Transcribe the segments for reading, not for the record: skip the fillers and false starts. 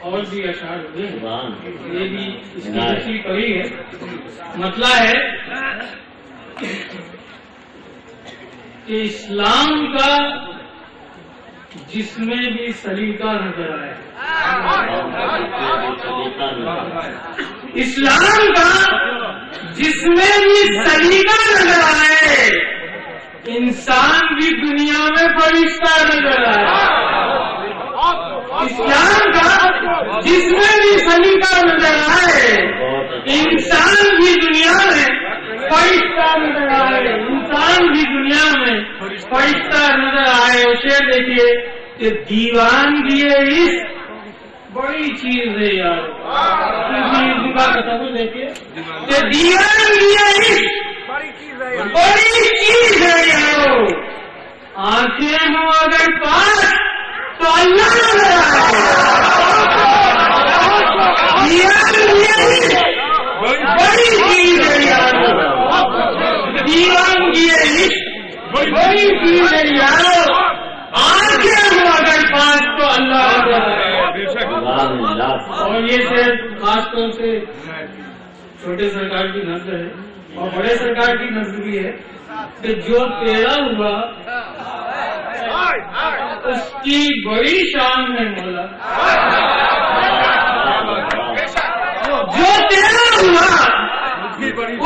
اور بھی اشعار ہوئے ہیں، سبحان یہ بھی اس کی دوسری کڑی ہے. مسئلہ ہے کہ اسلام کا جس میں بھی سلیقہ نظر آئے، اسلام کا جس میں بھی سلیقہ نظر آئے، انسان بھی دنیا میں فرشتہ نظر آئے. اسلام کا جس میں بھی سلیقہ نظر آئے، انسان بھی دنیا میں فرشتہ نظر آئے، انسان بھی دنیا میں فرشتہ نظر آئے. اسے دیکھیے کہ دیوانگی عشق بڑی چیز ہے یار. تصور دیکھیے کہ دیوانگی عشق بڑی چیز ہے یار. آنکھیں ہوں اگر پاس تو اللہ نظر آئے. بڑی چیز ہے یار. دیوانگی عشق بڑی چیز ہے یار. آنکھیں ہوں اگر پاس تو اللہ نظر آئے. اور یہ صرف خاص طور سے چھوٹے سرکار کی نظر ہے اور بڑے سرکار کی نظر بھی ہے کہ جو تیرا ہوا اس کی بڑی شان ہے مولا. جو تیرا ہوا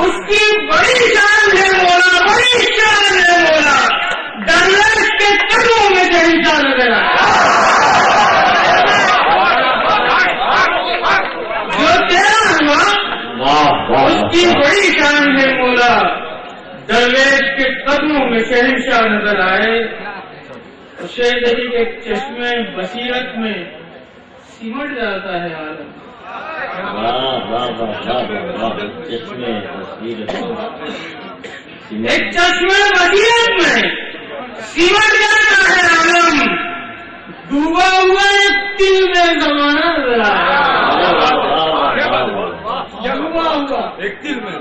اس کی بڑی شان ہے مولا، بڑی شان ہے مولا. درویش کے قدموں میں شہنشاہ نظر آیا. جو تیرا ہوا اس کی بڑی شان ہے مولا. درویش کے قدموں میں شہنشاہ نظر آئے. شہر دہی کے چشمے بصیرت میں سمٹ جاتا ہے عالم. ایک چشمے بصیرت میں سمٹ جاتا ہے عالم. ڈوبا ہوا ایک دل میں زمانہ نظر ڈوبا ہوا ایک چشمے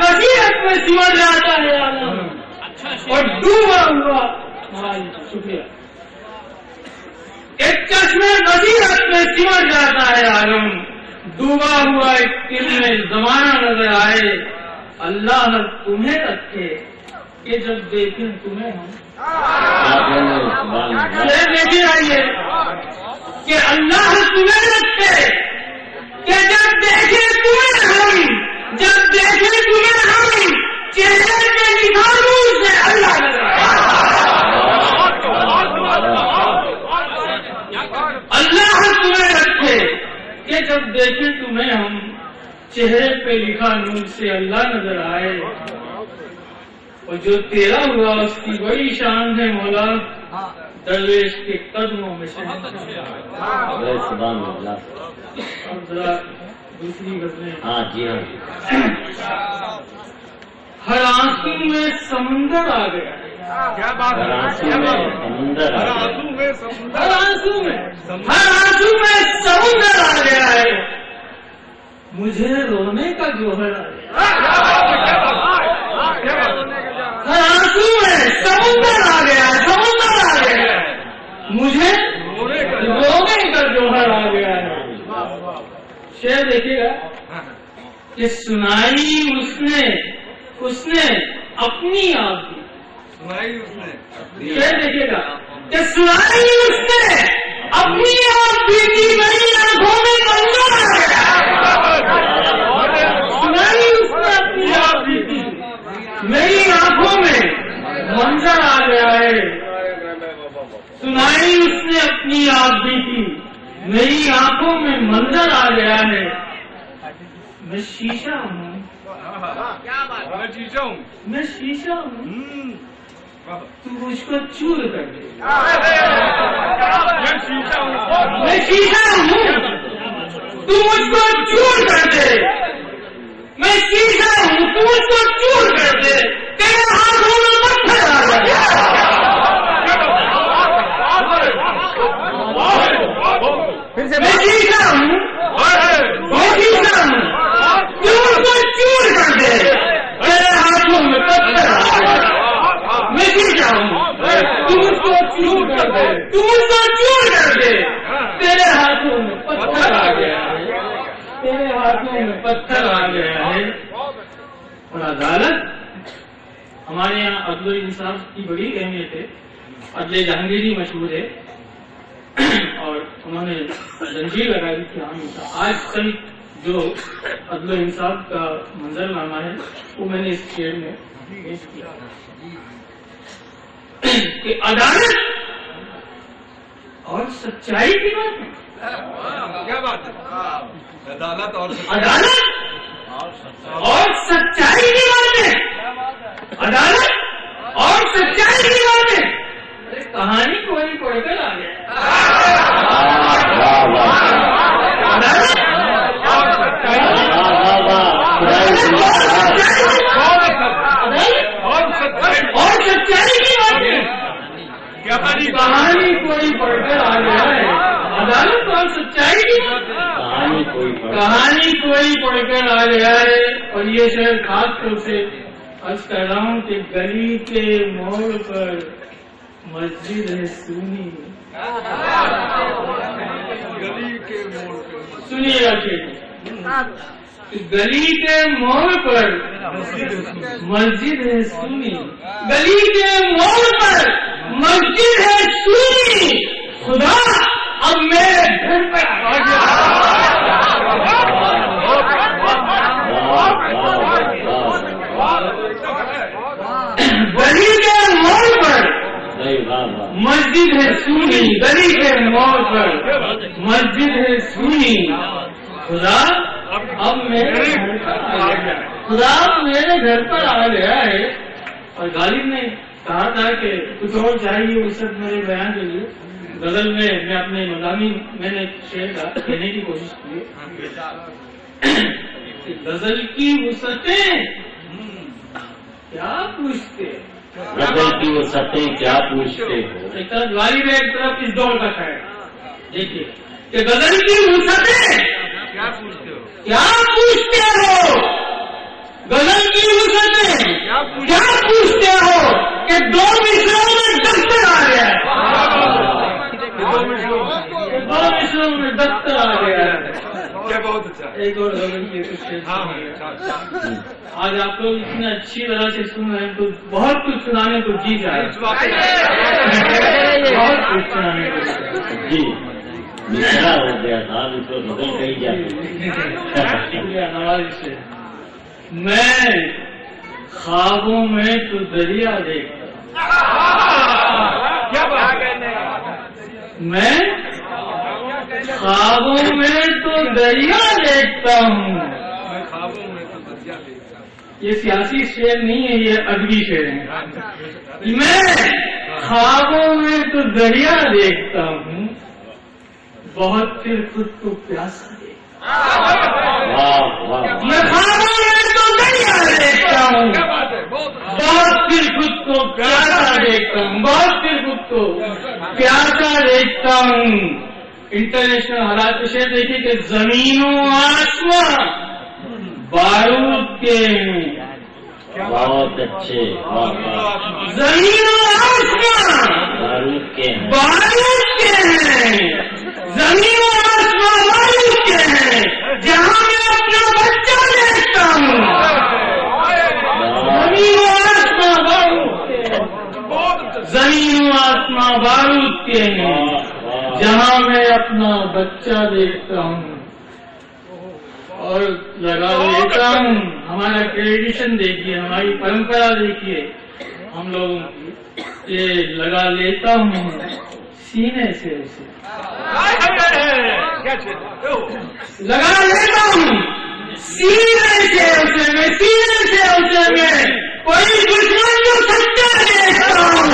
بصیرت میں سمٹ جاتا ہے عالم اور ڈوبا ہوا. شکریہ. ایک چشمے بصیرت میں سمٹ جاتا ہے عالم. ڈوبا ہوا ایک دل میں زمانہ نظر آئے. اللہ تمہیں رکھے کہ جب دیکھیں تمہیں ہم. دیکھیے آئیے کہ اللہ تمہیں رکھے کہ جب دیکھیں تمہیں ہم، جب دیکھیں تمہیں ہم چہرے کے نگاہوں سے اللہ نظر آئے. اللہ تمہیں رکھے کہ جب دیکھیں تمہیں ہم چہرے پہ لکھا نور سے اللہ نظر آئے. اور جو تیرا ہوا اس کی بڑی شان ہے مولا. درویش کے قدموں میں ذرا دوسری غزلیں. ہاں جی ہاں. ہر آنسو میں سمندر آ گیا. ہر آنسو میں سمندر آ گیا ہے. مجھے رونے کا جوہر آ گیا. ہر آنسو میں سمندر آ گیا، سمندر آ گیا. مجھے رونے کا جوہر آ گیا ہے. شعر دیکھیے گا کہ سنائی اس نے اپنی آپ کی. شعر دیکھیے گا کہ سنائی اس نے اپنی آپ کی. میری آنکھوں میں منظر آ گیا. سنائی اس نے اپنی آپ کی. میری آنکھوں میں منظر آ گیا ہے. سنائی اس نے اپنی آپ کی. میری آنکھوں میں منظر آ گیا ہے. میں شیشہ ہوں. میں شیشہ ہوں. تو مجھ کو چور کر دے. میں شیشہ ہوں. تو مجھ کو چور کر دے. میں شیشہ ہوں. تو مجھ کو چور کر دے. تیرے ہاتھوں میں پتھر آ جائے. میں شیشہ ہوں. میں شیشہ ہوں. تو مجھ کو چور کر دے. تیرے ہاتھوں میں پتھر آ جائے. میں شیشہ ہوں. تو مجھ کو چور کر دے. تو مجھ کو چور کر دے. تیرے ہاتھوں گیا ہے. اور عدالت ہمارے یہاں عدل و انصاف کی بڑی اہمیت ہے. عدل جہانگیری مشہور ہے اور انہوں نے زنجیر لگا دی تھی. آج کل جو عدل و انصاف کا منظرنامہ ہے وہ میں نے اس شعر میں پیش کیا کہ عدالت اور سچائی کی بات ہے. کیا بات ہے؟ عدالت اور سچائی کی بات ہے. عدالت اور سچائی کی بات ہے. کہانی کوئی پڑھ کر آ گیا. عدالت اور سچائی کی بات ہے. کہانی کوئی پڑھ کر آ گیا ہے. عدالت اور سچائی کی کہانی کوئی پڑھ کر آ گیا ہے. اور یہ شعر خاص طور سے عرض کر رہا ہوں کہ گلی کے موڑ پر مسجد ہے سونی. سنیے گا کہ گلی کے موڑ پر مسجد ہے سونی. گلی کے موڑ پر مسجد ہے سونی. خدا اب میرے گھر پر آ گیا. گلی کے موڑ پر مسجد ہے سونی. گلی کے موڑ پر مسجد ہے سونی. خدا اب میرے گھر پر آ گیا. خدا میرے گھر پر آ گیا ہے. اور غالب نے کہا تھا کہ کچھ اور چاہیے اس وقت میرے بیان کے لیے. غزل میں اپنے مضامین میں نے شعر کا کہنے کی کوشش کی کہ غزل کی وسعتیں کیا پوچھتے. غزل کی وسعتیں کیا پوچھتے ہو. ایک طرف غالب ہے ایک طرف اس دور کا شاعر. دیکھیے کہ غزل کی وسعتیں کیا پوچھتے ہو. کیا پوچھتے ہو. غزل کی وسعتیں کیا پوچھتے ہو کہ دو مصروں میں دفتر آ گیا ہے. دو مصروں میں دفتر آ گیا ہے. بہت اچھا. ایک اور غزل کی آج آپ لوگ اتنا اچھی طرح سے سن رہے ہیں تو بہت کچھ سنانے کو جی جائے. بہت کچھ سنانے کو جی مشرا ہو گیا تھا تو بدل کہی جاتی. نواز سے میں خوابوں میں تو دریا دیکھتا. میں خوابوں میں تو دریا دیکھتا ہوں. یہ سیاسی شعر نہیں ہے, یہ ادبی شعر ہے. میں خوابوں میں تو دریا دیکھتا ہوں, بہت پھر خود کو پیاسا دیکھتا ہوں. میں خوابوں میں تو دریا دیکھتا ہوں, بہت پھر خود کو پیاسا دیکھتا ہوں. بہت پھر خود کو پیاسا دیکھتا ہوں. انٹرنیشنل حالات سے دیکھیے کہ زمین و آسمان بارود کے ہیں. بہت اچھے. زمین و آسمان بارود کے ہیں. بارود کے ہیں. زمین و آسمان بارود کے ہیں. جہاں میں اپنا بچہ دیکھتا ہوں. زمین و آسمان بارود کے ہیں. زمین و آسمان بارود کے ہیں. جہاں میں اپنا بچہ دیکھتا ہوں. اور لگا لیتا ہوں. ہمارا ٹریڈیشن دیکھیے, ہماری پرمپرا دیکھیے ہم لوگوں کی. یہ لگا لیتا ہوں سینے سے اسے. لگا لیتا ہوں سینے سے اسے. میں سینے سے اسے میں کوئی دشمن کو سچا دیکھتا ہوں.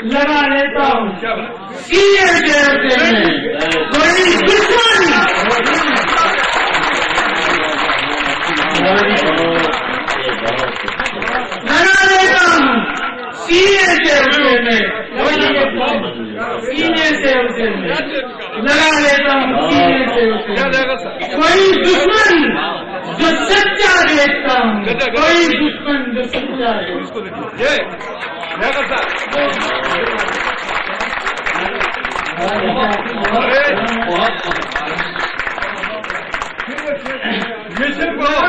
لگا لیتا ہوں سینے سے کوئی دشمن. لگا لیتا ہوں سینے سے سینے سے اسے میں لگا لیتا ہوں سینے سے اسے کوئی دشمن جو سچا دیکھتا ہوں کوئی دشمن جو سچا لگا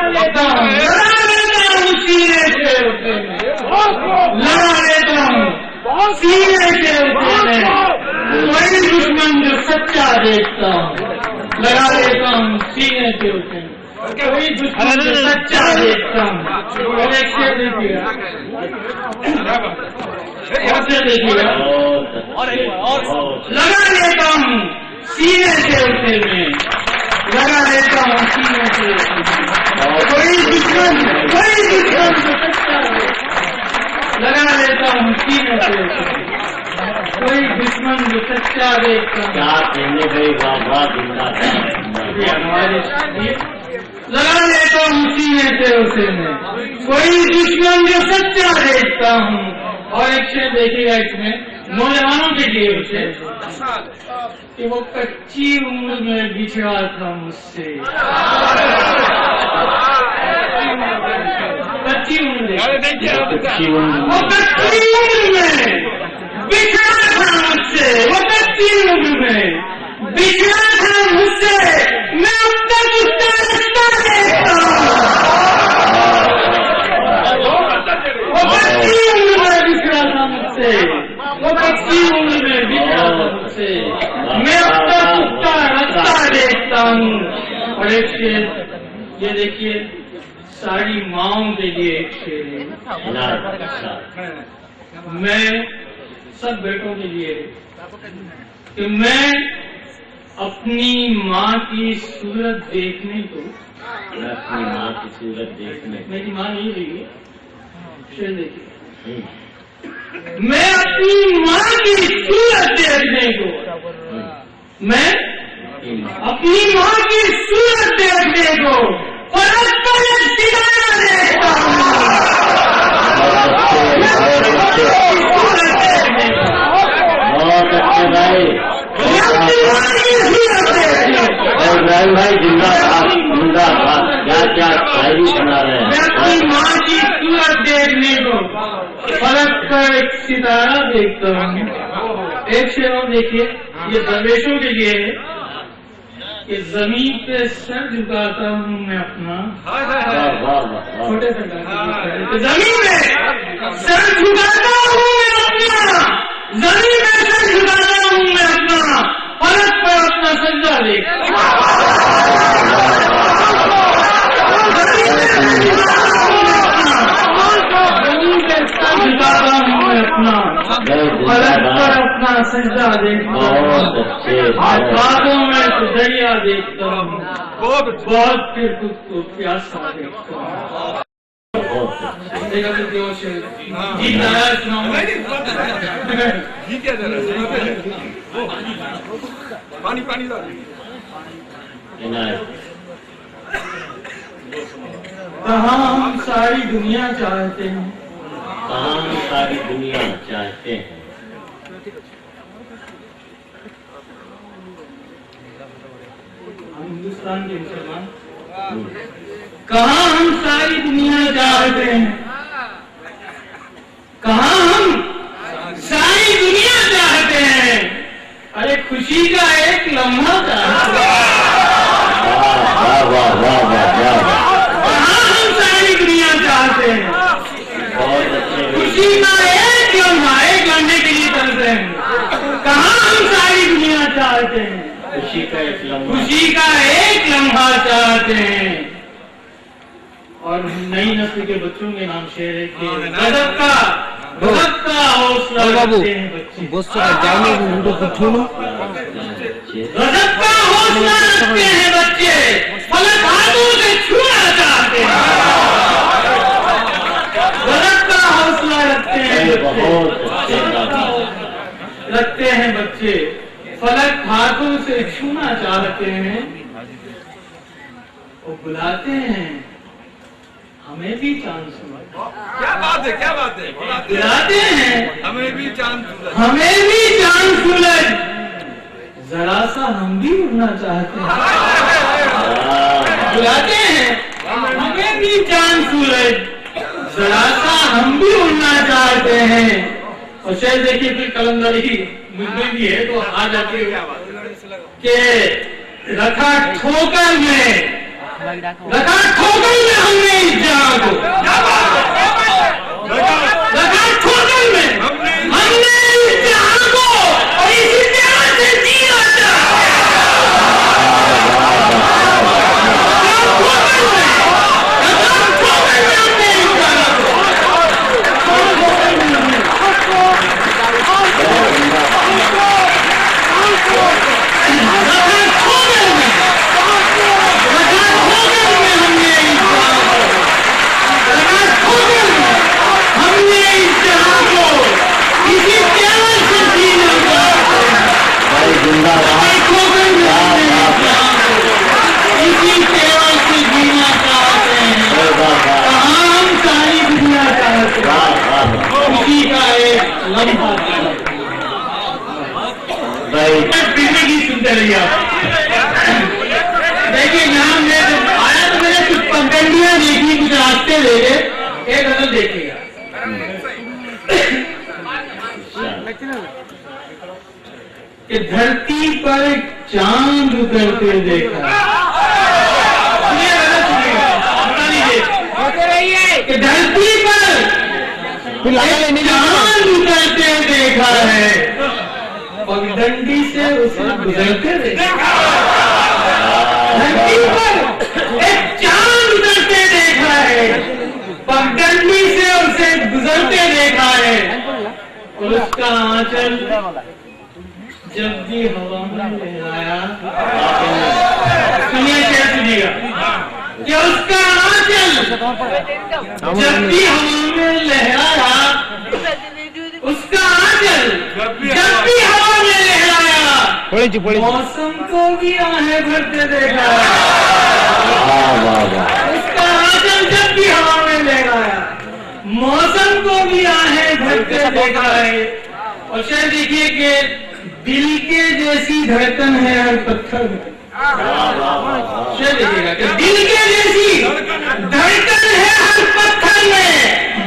لیتا ہوں سینے سے اسے میں کوئی دشمن جو سچا دیکھتا ہوں لگا لیتا ہوں سینے سے اسے کوئی دشمن جو سچا دیکھتا ہوں دیکھیے لگا لیتا ہوں سینے سے اسے میں لگا لیتا ہوں سینے سے کوئی دشمن جو سچا لگا لیتا ہوں سینے سے کوئی دشمن جو سچا دیکھتا ہوں لگا لیتا ہوں سینے سے اسے میں کوئی دشمن جو سچا دیکھتا ہوں. اور ایک شعر دیکھیے گا اس میں نوجوانوں کے لیے اسے کہ وہ کچی عمر میں بچھڑا تھا مجھ سے. کچی عمر میں بچھڑا تھا مجھ سے وہ کچی عمر میں بچھڑا تھا مجھ سے میں اب تک اس کا رشتہ دیکھتا ہوں. وہ کچی عمر میں بچھڑا تھا مجھ سے وہ کچی عمر میں بچھڑا تھا مجھ سے میں اب تک اس کا رشتہ دیکھتا ہوں. اور ایک شعر یہ دیکھیے ساری ماؤں کے لیے ایک شعر ہے. میں سب بیٹوں کے لیے کہ میں اپنی ماں کی صورت دیکھنے کو اپنی ماں کی صورت دیکھنے میری ماں نہیں رہی شعر دیکھیے میں اپنی ماں کی صورت دیکھنے کو میں اپنی ماں کی صورت دیکھنے کو فرق پر ستارہ دیکھتا ہوں. بہت اچھے بھائی ابراہیم بھائی زندہ باد کیا کیا شاعری سنا رہے ہیں. میں اپنی ماں کی صورت دیکھنے کو فرق پر ایک ستارہ دیکھتا ہوں. ایک شعر اور دیکھیے یہ درویشوں کے لیے ہے کہ زمین پہ سر جھکاتا ہوں میں اپنا چھوٹے سے زمین میں سر جھکاتا ہوں میں اپنا زمین میں سر جھکاتا ہوں میں اپنا فرق پر اپنا سجدہ دیکھتا ہوں. زمین پہ سر جھکاتا ہوں میں اپنا فرق پر اپنا سجدہ دیکھتا ہوں. باتوں میں تو دریا دیکھتا ہوں بہت پھر خود کو پیاسا دیکھتا ہوں. پانی پانی کہاں ہم ساری دنیا چاہتے ہیں کہاں ہم ساری دنیا چاہتے ہیں ہندوستان کے مسلمان کہاں ہم ساری دنیا چاہتے ہیں کہاں ہم ساری دنیا چاہتے ہیں. ارے خوشی کا ایک لمحہ چاہتے ہیں کہاں ہم ساری دنیا چاہتے ہیں خوشی کا ایک لمحے کے لیے چلتے ہیں. کہاں ہم ساری دنیا چاہتے ہیں خوشی کا ایک لمحہ چاہتے ہیں. اور نئی نسل کے بچوں کے نام شعر ہے کہ غضب کا حوصلہ رکھتے ہیں بچے غضب کا حوصلہ رکھتے ہیں بچے فلک ہاتھوں سے چھونا چاہتے ہیں. غضب کا حوصلہ رکھتے ہیں بچے فلک ہاتھوں سے چھونا چاہتے ہیں. وہ بلاتے ہیں ہمیں بھی چاند سورج کیا بات ہے، کیا بات ہے، بلاتے ہیں، ہمیں بھی چاند سورج، ہمیں بھی چاند سورج، ذرا سا ہم بھی اڑنا چاہتے ہیں. بلاتے ہیں ہمیں بھی چاند سورج، ذرا سا ہم بھی اڑنا چاہتے ہیں. اور شاید دیکھیے پھر کلندری مجھ میں بھی ہے تو آ جاتی ہے کہ رکھا ٹھوکر میں ہم نے اس جہاں کو، رکھا ٹھوکر میں ہم نے اس جہاں کو، اور اسی طرح سے جینا چاہتے ہیں. دیکھیے یہاں میں جب آیا تو میں نے کچھ پگڈنڈیاں دیکھی، کچھ راستے دیکھے. ایک غزل دیکھیے گا کہ دھرتی پر چاند اترتے دیکھا، کہ دھرتی پر چاند اترتے دیکھا ہے، پگڈنڈی سے اسے گزرتے دیکھا. دھرتی پر ایک چاند اترتے دیکھا ہے، پگڈنڈی سے اسے گزرتے دیکھا ہے، اور اس کا آنچل جب بھی ہوا میں لہرایا. سنیے کیا سنیے گا کہ اس کا آنچل جب بھی ہوا میں لہرایا، اس کا آنچل جب بھی ہوا میں لہرایا، موسم کو بھی آہیں بھرتے دیکھا ہے. اس کا آنچل جب بھی ہوا میں لہرایا، موسم کو بھی آہیں بھرتے دیکھا ہے. اور شاید دیکھیے کہ دل کے جیسی دھڑکن ہے ہر پتھر میں. شاید دیکھیے گا کہ دل کے جیسی دھڑکن ہے ہر پتھر میں،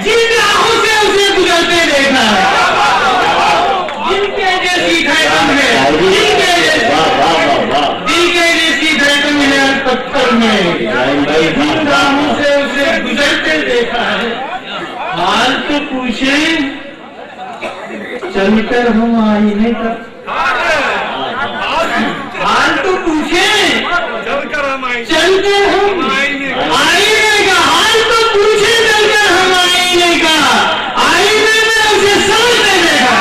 جن راہوں سے اسے گزرتے دیکھا ہے. دل کے جیسی دھڑکن ہے، دل کے جیسی دھڑکن ہے ہر پتھر میں، جن راہوں سے اسے گزرتے دیکھا ہے. حال تو پوچھیں چل کر ہم آئینے کا، حال تو پوچھیں چل کر ہم آئینے کا، حال تو پوچھیں چل کر ہم آئینے کا، آئینے میں اسے سامنے دیکھا.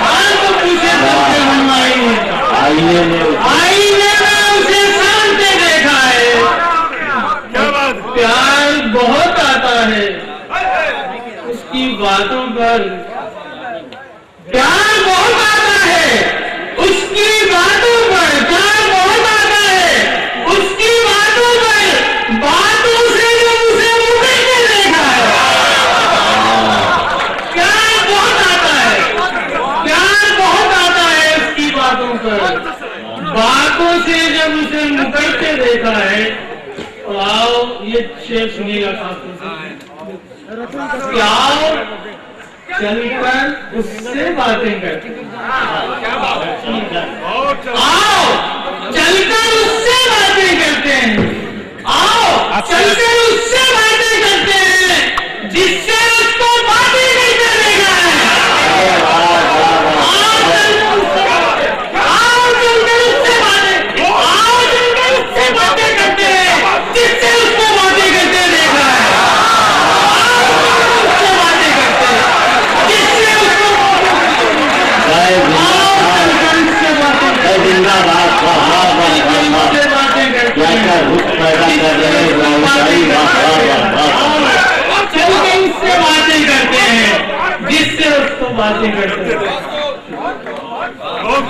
حال تو پوچھیں چل کر ہم آئینے کا، آئینے میں اسے سامنے دیکھا ہے. پیار بہت آتا ہے اس کی باتوں پر، پیار بہت آتا ہے اس کی باتوں پر، پیار بہت آتا ہے اس کی باتوں پر، باتوں سے جب اسے مکرتے دیکھا ہے. پیار بہت آتا ہے، پیار بہت آتا ہے اس کی باتوں پر، باتوں سے جب اسے مکرتے دیکھا ہے. اور آؤ یہ شعر سنیے گا خاص طور سے، آؤ چل کر اس سے باتیں کرتے ہیں. آؤ چل کر اس سے باتیں کرتے ہیں، آؤ چل کر اس سے باتیں کرتے ہیں جس سے اس کو باتیں کرتے دیکھا ہے. آؤ چل کر اس سے باتیں، آؤ چل کر اس سے باتیں، آؤ چل کر اس سے باتیں کرتے ہیں جس سے اس کو باتیں کرتے دیکھا ہے. باتیں کرتے ہیں جس سے اس کو باتیں کرتے